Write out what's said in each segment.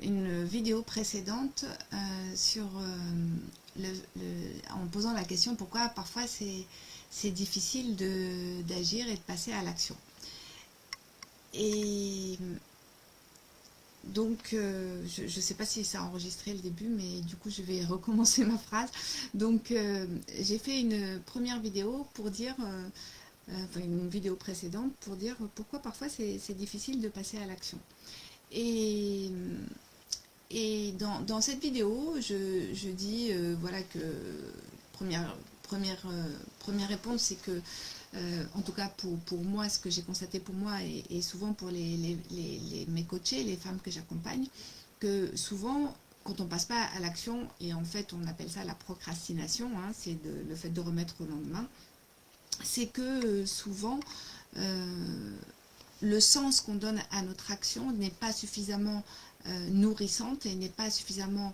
une vidéo précédente en posant la question pourquoi parfois c'est difficile d'agir et de passer à l'action. Et donc, je ne sais pas si ça a enregistré le début, mais du coup, je vais recommencer ma phrase. Donc, j'ai fait une première vidéo pour dire, enfin une vidéo précédente pour dire pourquoi parfois c'est difficile de passer à l'action. Et, dans cette vidéo, je dis voilà que première réponse, c'est que en tout cas pour moi, ce que j'ai constaté pour moi et souvent pour mes coachés, les femmes que j'accompagne, que souvent quand on passe pas à l'action, et en fait on appelle ça la procrastination, hein, c'est le fait de remettre au lendemain, c'est que souvent le sens qu'on donne à notre action n'est pas suffisamment nourrissante et n'est pas suffisamment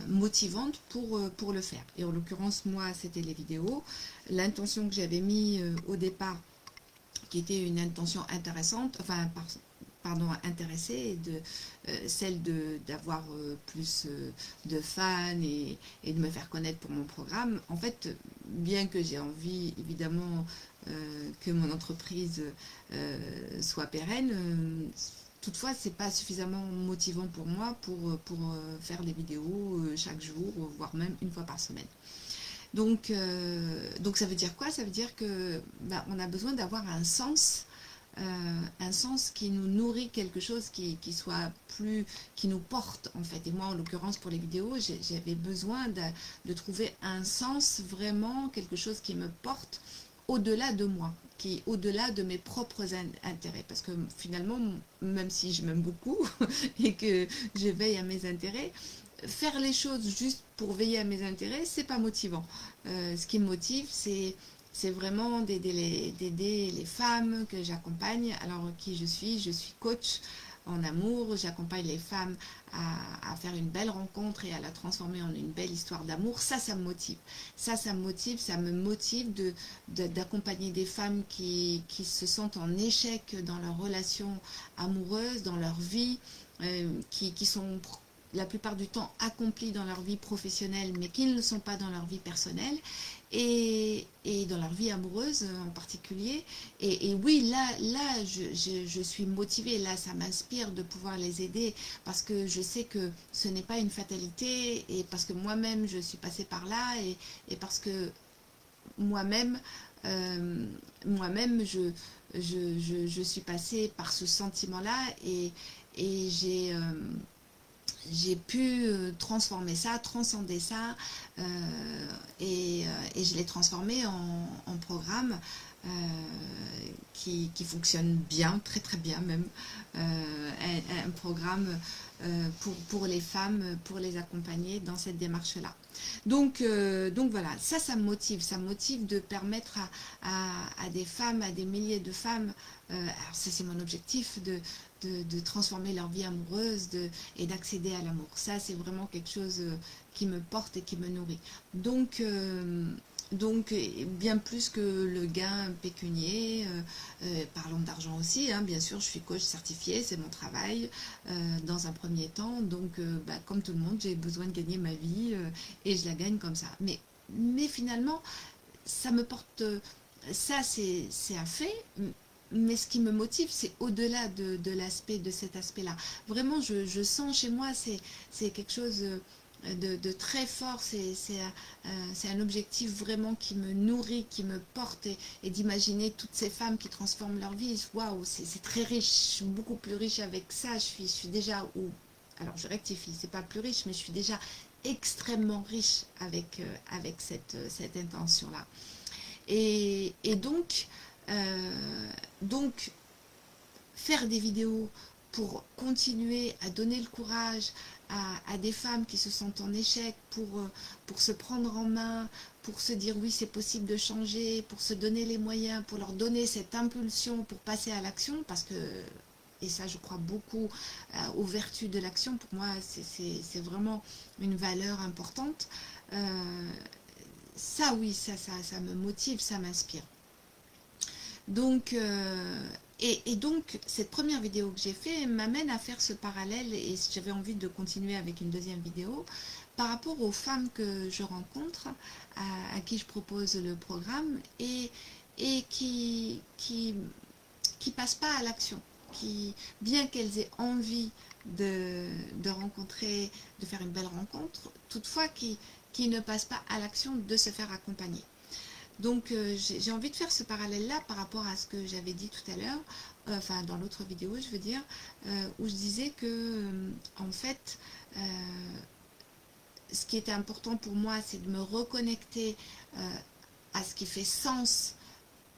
motivante pour le faire. Et en l'occurrence, moi, c'était les vidéos. L'intention que j'avais mis au départ, qui était une intention intéressante, enfin, pardon, intéressée, celle d'avoir plus de fans et de me faire connaître pour mon programme. En fait, bien que j'ai envie, évidemment, que mon entreprise soit pérenne, toutefois, c'est pas suffisamment motivant pour moi pour faire des vidéos chaque jour, voire même une fois par semaine. Donc ça veut dire quoi? Ça veut dire que on a besoin d'avoir un sens qui nous nourrit, quelque chose qui soit plus, qui nous porte en fait. Et moi, en l'occurrence, pour les vidéos, j'avais besoin de trouver un sens, vraiment quelque chose qui me porte au-delà de moi, qui est au-delà de mes propres intérêts. Parce que finalement, même si je m'aime beaucoup et que je veille à mes intérêts, faire les choses juste pour veiller à mes intérêts, c'est pas motivant. Ce qui me motive, c'est vraiment d'aider les femmes que j'accompagne. Alors, qui je suis coach en amour. J'accompagne les femmes à faire une belle rencontre et à la transformer en une belle histoire d'amour. Ça me motive. Ça me motive d'accompagner des femmes qui se sentent en échec dans leur relation amoureuse, dans leur vie, qui sont la plupart du temps accomplis dans leur vie professionnelle, mais qui ne le sont pas dans leur vie personnelle et dans leur vie amoureuse en particulier. Et oui, là je suis motivée, là ça m'inspire de pouvoir les aider parce que je sais que ce n'est pas une fatalité et parce que moi-même je suis passée par là et parce que moi-même je suis passée par ce sentiment-là et j'ai pu transformer ça, transcender ça et je l'ai transformé en programme qui fonctionne bien, très très bien même, un programme pour les femmes, pour les accompagner dans cette démarche-là. Donc voilà, ça me motive de permettre à des femmes, à des milliers de femmes, alors ça c'est mon objectif, de transformer leur vie amoureuse et d'accéder à l'amour. Ça, c'est vraiment quelque chose qui me porte et qui me nourrit. Donc bien plus que le gain pécunier, parlons d'argent aussi, hein, bien sûr, je suis coach certifiée, c'est mon travail dans un premier temps. Donc, comme tout le monde, j'ai besoin de gagner ma vie et je la gagne comme ça. Mais finalement, ça me porte... ça, c'est un fait. Mais ce qui me motive, c'est au-delà de cet aspect-là. Vraiment, je sens chez moi, c'est quelque chose de très fort. C'est un objectif vraiment qui me nourrit, qui me porte. Et d'imaginer toutes ces femmes qui transforment leur vie. Waouh, c'est très riche, beaucoup plus riche avec ça. Je suis déjà... alors, je rectifie, c'est pas plus riche, mais je suis déjà extrêmement riche avec cette intention-là. Et donc, faire des vidéos pour continuer à donner le courage à des femmes qui se sentent en échec, pour se prendre en main, pour se dire oui c'est possible de changer, pour se donner les moyens, pour leur donner cette impulsion pour passer à l'action, parce que, et ça je crois beaucoup aux vertus de l'action, pour moi c'est vraiment une valeur importante. Ça oui, ça me motive, ça m'inspire. Donc Et donc, cette première vidéo que j'ai fait m'amène à faire ce parallèle, et j'avais envie de continuer avec une deuxième vidéo, par rapport aux femmes que je rencontre, à qui je propose le programme, et qui passent pas à l'action, qui, bien qu'elles aient envie de rencontrer, de faire une belle rencontre, toutefois qui ne passent pas à l'action de se faire accompagner. Donc j'ai envie de faire ce parallèle-là par rapport à ce que j'avais dit tout à l'heure, enfin dans l'autre vidéo je veux dire, où je disais que en fait, ce qui était important pour moi, c'est de me reconnecter à ce qui fait sens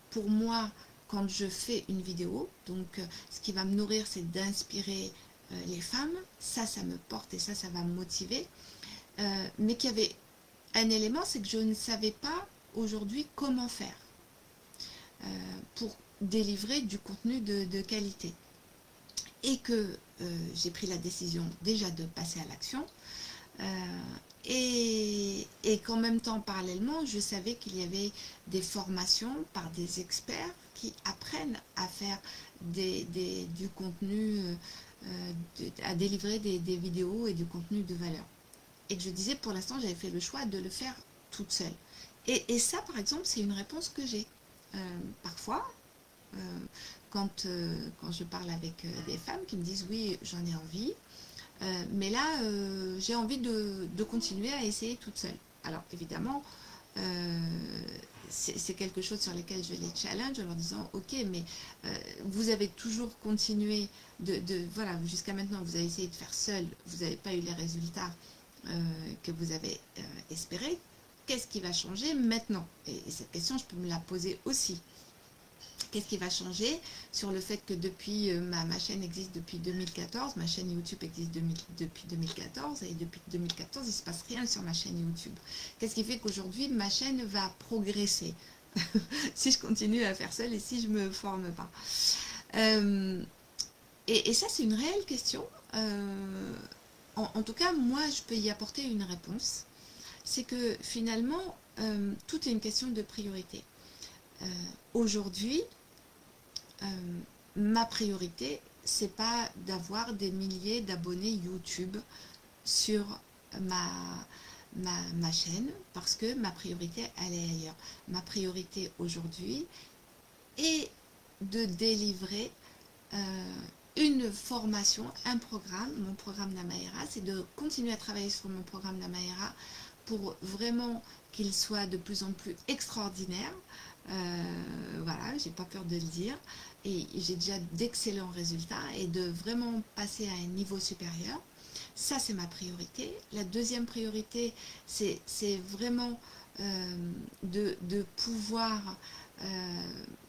pour moi quand je fais une vidéo. Donc ce qui va me nourrir, c'est d'inspirer les femmes, ça me porte et ça va me motiver, mais qu'il y avait un élément, c'est que je ne savais pas aujourd'hui comment faire pour délivrer du contenu de qualité, et que j'ai pris la décision déjà de passer à l'action, et qu'en même temps, parallèlement, je savais qu'il y avait des formations par des experts qui apprennent à faire du contenu, à délivrer des vidéos et du contenu de valeur. Et que je disais, pour l'instant, j'avais fait le choix de le faire toute seule. Et ça, par exemple, c'est une réponse que j'ai. Parfois, quand je parle avec des femmes qui me disent « oui, j'en ai envie, mais là, j'ai envie de continuer à essayer toute seule ». Alors, évidemment, c'est quelque chose sur lequel je les challenge en leur disant « ok, mais vous avez toujours continué voilà, jusqu'à maintenant, vous avez essayé de faire seul, vous n'avez pas eu les résultats que vous avez espéré. Qu'est-ce qui va changer maintenant ?» Et cette question, je peux me la poser aussi. Qu'est-ce qui va changer sur le fait que depuis, ma chaîne existe depuis 2014, ma chaîne YouTube existe depuis 2014, et depuis 2014, il ne se passe rien sur ma chaîne YouTube. Qu'est-ce qui fait qu'aujourd'hui, ma chaîne va progresser si je continue à faire seule et si je ne me forme pas? Et ça, c'est une réelle question. En tout cas, moi, je peux y apporter une réponse. C'est que finalement, tout est une question de priorité. Aujourd'hui, ma priorité, c'est pas d'avoir des milliers d'abonnés YouTube sur ma chaîne, parce que ma priorité, elle est ailleurs. Ma priorité aujourd'hui est de délivrer une formation, un programme, mon programme Namaera, c'est de continuer à travailler sur mon programme Namaera pour vraiment qu'il soit de plus en plus extraordinaire. Voilà, j'ai pas peur de le dire, et j'ai déjà d'excellents résultats, et de vraiment passer à un niveau supérieur. Ça, c'est ma priorité. La deuxième priorité, c'est vraiment de pouvoir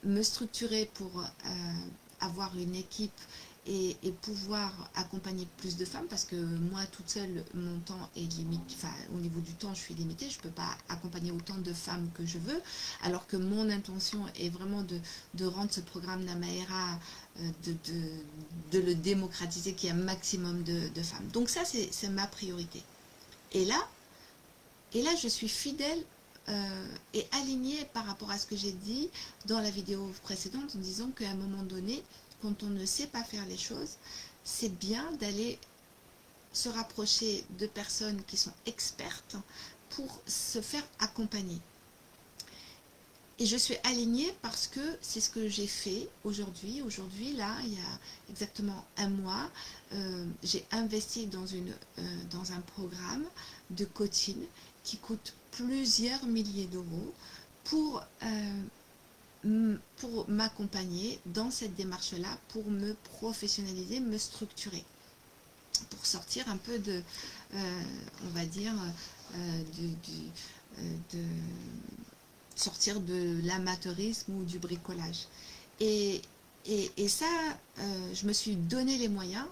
me structurer pour avoir une équipe et pouvoir accompagner plus de femmes, parce que moi toute seule, mon temps est limité, enfin au niveau du temps je suis limitée, je ne peux pas accompagner autant de femmes que je veux, alors que mon intention est vraiment de rendre ce programme Namaera, de le démocratiser, qu'il y ait un maximum de femmes. Donc ça, c'est ma priorité. Et là, je suis fidèle et alignée par rapport à ce que j'ai dit dans la vidéo précédente, en disant qu'à un moment donné, quand on ne sait pas faire les choses, c'est bien d'aller se rapprocher de personnes qui sont expertes pour se faire accompagner. Et je suis alignée parce que c'est ce que j'ai fait aujourd'hui. Aujourd'hui, là, il y a exactement un mois, j'ai investi dans un programme de coaching qui coûte plusieurs milliers d'euros pour m'accompagner dans cette démarche-là, pour me professionnaliser, me structurer, pour sortir un peu de, on va dire, sortir de l'amateurisme ou du bricolage. Et ça, je me suis donné les moyens,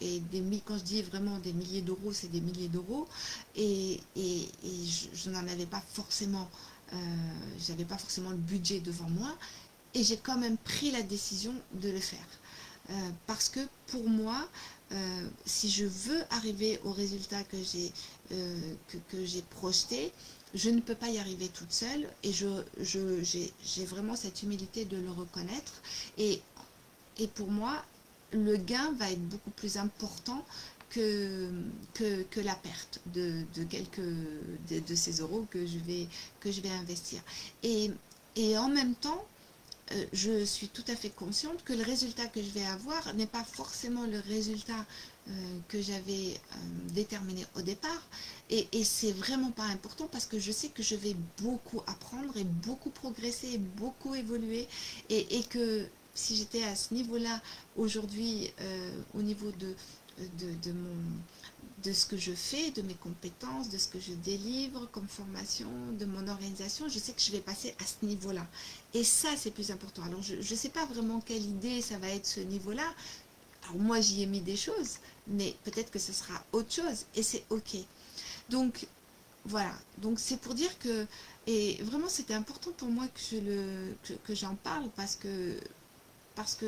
et quand je dis vraiment des milliers d'euros, c'est des milliers d'euros, et je n'en avais pas forcément, j'avais pas forcément le budget devant moi, et j'ai quand même pris la décision de le faire. Parce que pour moi, si je veux arriver au résultat que j'ai projeté, je ne peux pas y arriver toute seule, et j'ai vraiment cette humilité de le reconnaître. Et Et pour moi, le gain va être beaucoup plus important que la perte de ces euros que je vais investir. Et, et en même temps, je suis tout à fait consciente que le résultat que je vais avoir n'est pas forcément le résultat que j'avais déterminé au départ. Et c'est vraiment pas important parce que je sais que je vais beaucoup apprendre et beaucoup progresser et beaucoup évoluer. Et que si j'étais à ce niveau-là aujourd'hui, au niveau de mon de ce que je fais, de mes compétences, de ce que je délivre comme formation, de mon organisation, je sais que je vais passer à ce niveau-là. Et ça, c'est plus important. Alors, je ne sais pas vraiment quelle idée ça va être ce niveau-là. Alors, moi, j'y ai mis des choses, mais peut-être que ce sera autre chose, et c'est OK. Donc, voilà. Donc, c'est pour dire que, et vraiment, c'était important pour moi que j'en parle parce que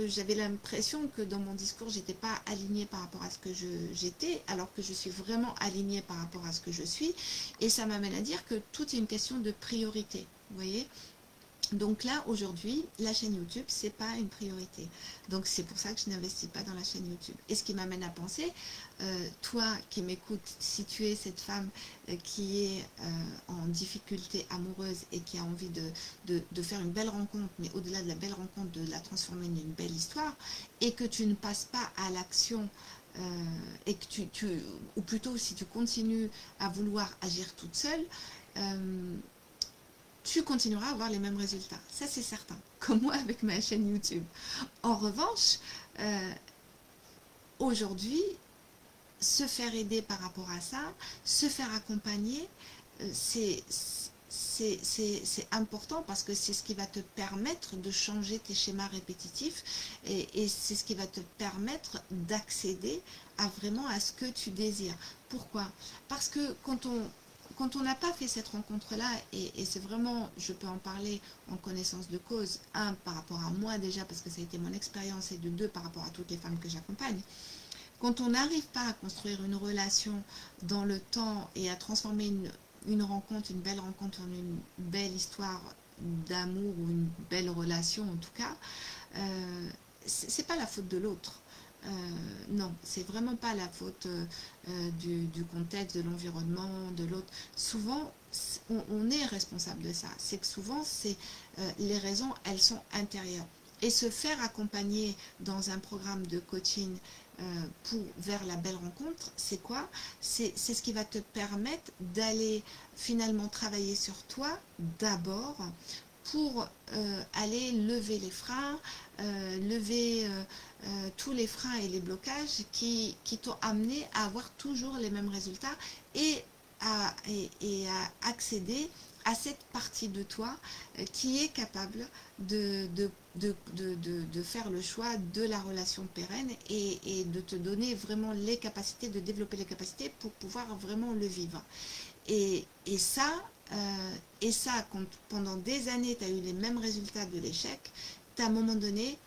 j'avais l'impression que dans mon discours, j'étais pas alignée par rapport à ce que j'étais, alors que je suis vraiment alignée par rapport à ce que je suis. Et ça m'amène à dire que tout est une question de priorité. Vous voyez? Donc là, aujourd'hui, la chaîne YouTube, c'est pas une priorité. Donc c'est pour ça que je n'investis pas dans la chaîne YouTube. Et ce qui m'amène à penser, toi qui m'écoutes, si tu es cette femme qui est en difficulté amoureuse et qui a envie de faire une belle rencontre, mais au-delà de la belle rencontre, de la transformer en une belle histoire, et que tu ne passes pas à l'action, et que ou plutôt si tu continues à vouloir agir toute seule, tu continueras à avoir les mêmes résultats. Ça, c'est certain. Comme moi avec ma chaîne YouTube. En revanche, aujourd'hui, se faire aider par rapport à ça, se faire accompagner, c'est important parce que c'est ce qui va te permettre de changer tes schémas répétitifs et c'est ce qui va te permettre d'accéder à vraiment à ce que tu désires. Pourquoi? Parce que quand on n'a pas fait cette rencontre-là, et c'est vraiment, je peux en parler en connaissance de cause, un, par rapport à moi déjà, parce que ça a été mon expérience, et de deux, par rapport à toutes les femmes que j'accompagne, quand on n'arrive pas à construire une relation dans le temps et à transformer une rencontre, une belle rencontre en une belle histoire d'amour ou une belle relation en tout cas, c'est pas la faute de l'autre. Non, c'est vraiment pas la faute du contexte, de l'environnement, de l'autre. Souvent, on est responsable de ça. C'est que souvent, les raisons, elles sont intérieures. Et se faire accompagner dans un programme de coaching vers la belle rencontre, c'est quoi? C'est ce qui va te permettre d'aller finalement travailler sur toi d'abord pour aller lever les freins, lever tous les freins et les blocages qui t'ont amené à avoir toujours les mêmes résultats et à accéder à cette partie de toi qui est capable de faire le choix de la relation pérenne et de te donner vraiment les capacités, de développer les capacités pour pouvoir vraiment le vivre. Et ça, quand pendant des années, tu as eu les mêmes résultats de l'échec, à un moment donné,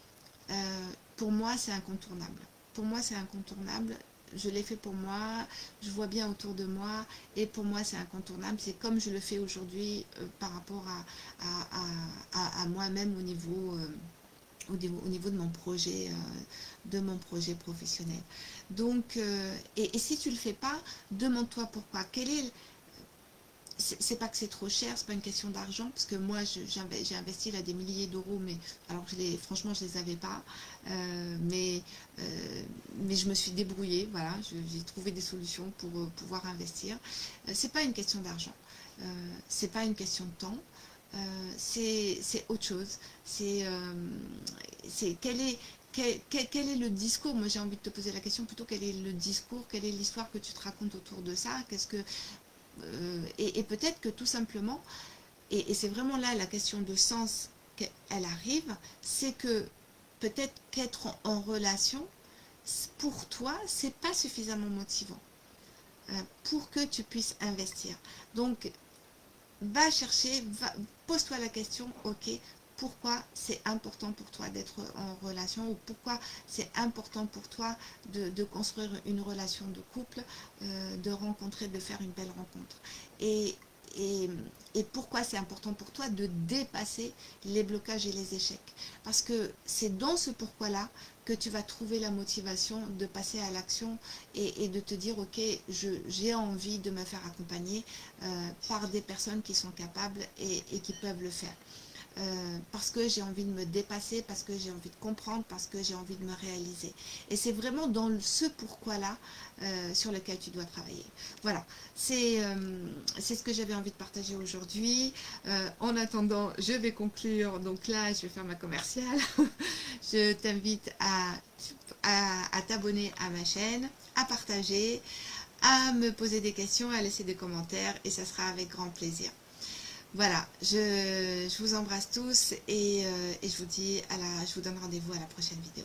pour moi, c'est incontournable. Pour moi, c'est incontournable. Je l'ai fait pour moi, je vois bien autour de moi, et pour moi, c'est incontournable. C'est comme je le fais aujourd'hui par rapport à moi-même au niveau de mon projet professionnel. Donc, et si tu ne le fais pas, demande-toi pourquoi. C'est pas que c'est trop cher, c'est pas une question d'argent, parce que moi j'ai investi là des milliers d'euros, mais alors franchement je les avais pas, mais je me suis débrouillée, voilà, j'ai trouvé des solutions pour pouvoir investir. C'est pas une question d'argent, c'est pas une question de temps, c'est autre chose. C'est quel est le discours? Moi j'ai envie de te poser la question plutôt, quel est le discours, quelle est l'histoire que tu te racontes autour de ça? Et peut-être que tout simplement, et c'est vraiment là la question de sens qu'elle arrive, c'est que peut-être qu'être en relation, pour toi, c'est pas suffisamment motivant pour que tu puisses investir. Donc, va chercher, pose-toi la question, ok, pourquoi c'est important pour toi d'être en relation, ou pourquoi c'est important pour toi de construire une relation de couple, de rencontrer, de faire une belle rencontre. Et et pourquoi c'est important pour toi de dépasser les blocages et les échecs. Parce que c'est dans ce pourquoi-là que tu vas trouver la motivation de passer à l'action et de te dire, ok, j'ai envie de me faire accompagner par des personnes qui sont capables et qui peuvent le faire. Parce que j'ai envie de me dépasser, parce que j'ai envie de comprendre, parce que j'ai envie de me réaliser. Et c'est vraiment dans ce pourquoi-là sur lequel tu dois travailler. Voilà, c'est ce que j'avais envie de partager aujourd'hui. En attendant, je vais conclure. Donc là, je vais faire ma commerciale. Je t'invite à t'abonner à ma chaîne, à partager, à me poser des questions, à laisser des commentaires et ça sera avec grand plaisir. Voilà, je vous embrasse tous et je vous dis je vous donne rendez-vous à la prochaine vidéo.